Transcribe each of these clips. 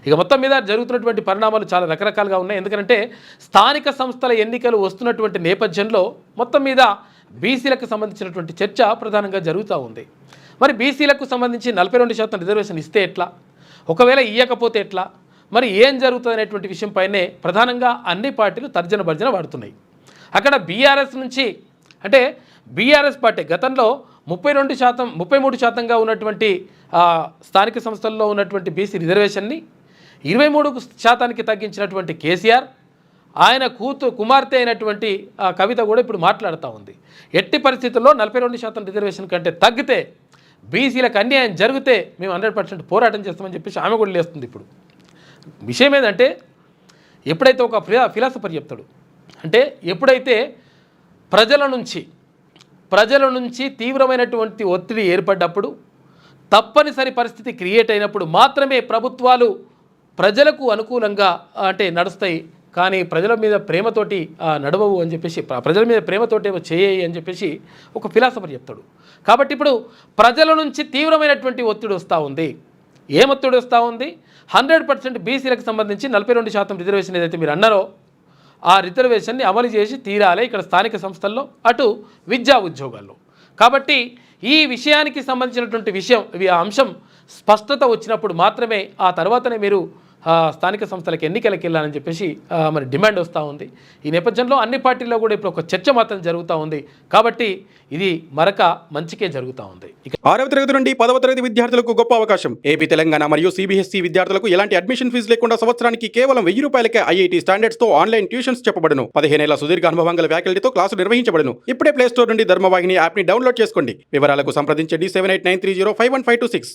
ఇక మొత్తం మీద జరుగుతున్నటువంటి పరిణామాలు చాలా రకరకాలుగా ఉన్నాయి. ఎందుకంటే స్థానిక సంస్థల ఎన్నికలు వస్తున్నటువంటి నేపథ్యంలో మొత్తం మీద బీసీలకు సంబంధించినటువంటి చర్చ ప్రధానంగా జరుగుతూ ఉంది. మరి బీసీలకు సంబంధించి 42% రిజర్వేషన్ ఇస్తే ఎట్లా, ఒకవేళ ఇవ్వకపోతే ఎట్లా, మరి ఏం జరుగుతుంది అనేటువంటి విషయంపైనే ప్రధానంగా అన్ని పార్టీలు తర్జన భర్జన వాడుతున్నాయి. అక్కడ బీఆర్ఎస్ నుంచి అంటే బీఆర్ఎస్ పార్టీ గతంలో 33%గా ఉన్నటువంటి స్థానిక సంస్థల్లో ఉన్నటువంటి బీసీ రిజర్వేషన్ని 23% తగ్గించినటువంటి కేసీఆర్, ఆయన కుమార్తె అయినటువంటి కవిత కూడా ఇప్పుడు మాట్లాడుతూ ఉంది. ఎట్టి పరిస్థితుల్లో 42% రిజర్వేషన్ కంటే తగ్గితే బీసీలకు అన్యాయం జరిగితే మేము 100% పోరాటం చేస్తామని చెప్పేసి ఆమె కూడా లేస్తుంది. ఇప్పుడు విషయం ఏంటంటే ఎప్పుడైతే ఒక ఫిలాసఫర్ చెప్తాడు అంటే ఎప్పుడైతే ప్రజల నుంచి తీవ్రమైనటువంటి ఒత్తిడి ఏర్పడ్డప్పుడు, తప్పనిసరి పరిస్థితి క్రియేట్ అయినప్పుడు మాత్రమే ప్రభుత్వాలు ప్రజలకు అనుకూలంగా అంటే నడుస్తాయి, కానీ ప్రజల మీద ప్రేమతోటి నడవవు అని చెప్పేసి, ప్రజల మీద ప్రేమతోటి చేయి అని చెప్పేసి ఒక ఫిలాసఫర్ చెప్తాడు. కాబట్టి ఇప్పుడు ప్రజల నుంచి తీవ్రమైనటువంటి ఒత్తిడి వస్తూ ఉంది. ఏం ఒత్తిడి వస్తూ ఉంది? 100% బీసీలకు సంబంధించి 42% రిజర్వేషన్ ఏదైతే మీరు అన్నారో ఆ రిజర్వేషన్ని అమలు చేసి తీరాలి ఇక్కడ స్థానిక సంస్థల్లో, అటు విద్యా ఉద్యోగాల్లో. కాబట్టి ఈ విషయానికి సంబంధించినటువంటి అంశం స్పష్టత వచ్చినప్పుడు మాత్రమే ఆ తర్వాతనే మీరు స్థానిక సంస్థలకు ఎన్నికలకు వెళ్ళాలని చెప్పేసి మరి డిమాండ్ వస్తూ ఉంది. ఈ నేపథ్యంలో అన్ని పార్టీల్లో కూడా ఇప్పుడు ఒక చర్చ మాత్రం జరుగుతూ ఉంది. కాబట్టి ఇది మరొక మంచికే జరుగుతూ ఉంది. 6వ తరగతి నుండి 10వ తరగతి విద్యార్థులకు గొప్ప అవకాశం. ఏపీ, తెలంగాణ మరియు సిబిఎస్ఈ విద్యార్థులకు ఎలాంటి అడ్మిషన్ ఫీజు లేకుండా సంవత్సరానికి కేవలం 1000 రూపాయలకే ఐఐటీ స్టాండర్డ్స్ తో ఆన్లైన్ ట్యూషన్స్ చెప్పబడును. 15 ఏళ్ల సుదీర్ఘ అనుభవం గల ఫ్యాకల్టీతో క్లాసు నిర్వహించబడును. ఇప్పుడే ప్లే స్టోర్ నుండి ధర్మవాహిని యాప్ ని డౌన్లోడ్ చేసుకోండి. వివరాలకు సంప్రదించండి 7893051526.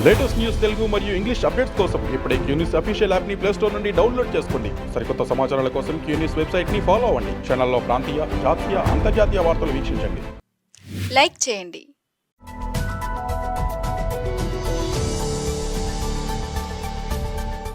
లేటెస్ట్ న్యూస్ తెలుగు మరియు ఇంగ్లీష్ అప్డేట్స్ కోసం ఇప్పుడే క్యూన్యూస్ అఫీషియల్ యాప్ ని ప్లే స్టోర్ నుండి డౌన్లోడ్ చేసుకోండి. సరికొత్త సమాచారాల కోసం క్యూన్యూస్ వెబ్సైట్ ని ఫాలో అవ్వండి. ఛానల్లో ప్రాంతీయ, జాతీయ, అంతర్జాతీయ వార్తలు వీక్షించండి. లైక్ చేయండి.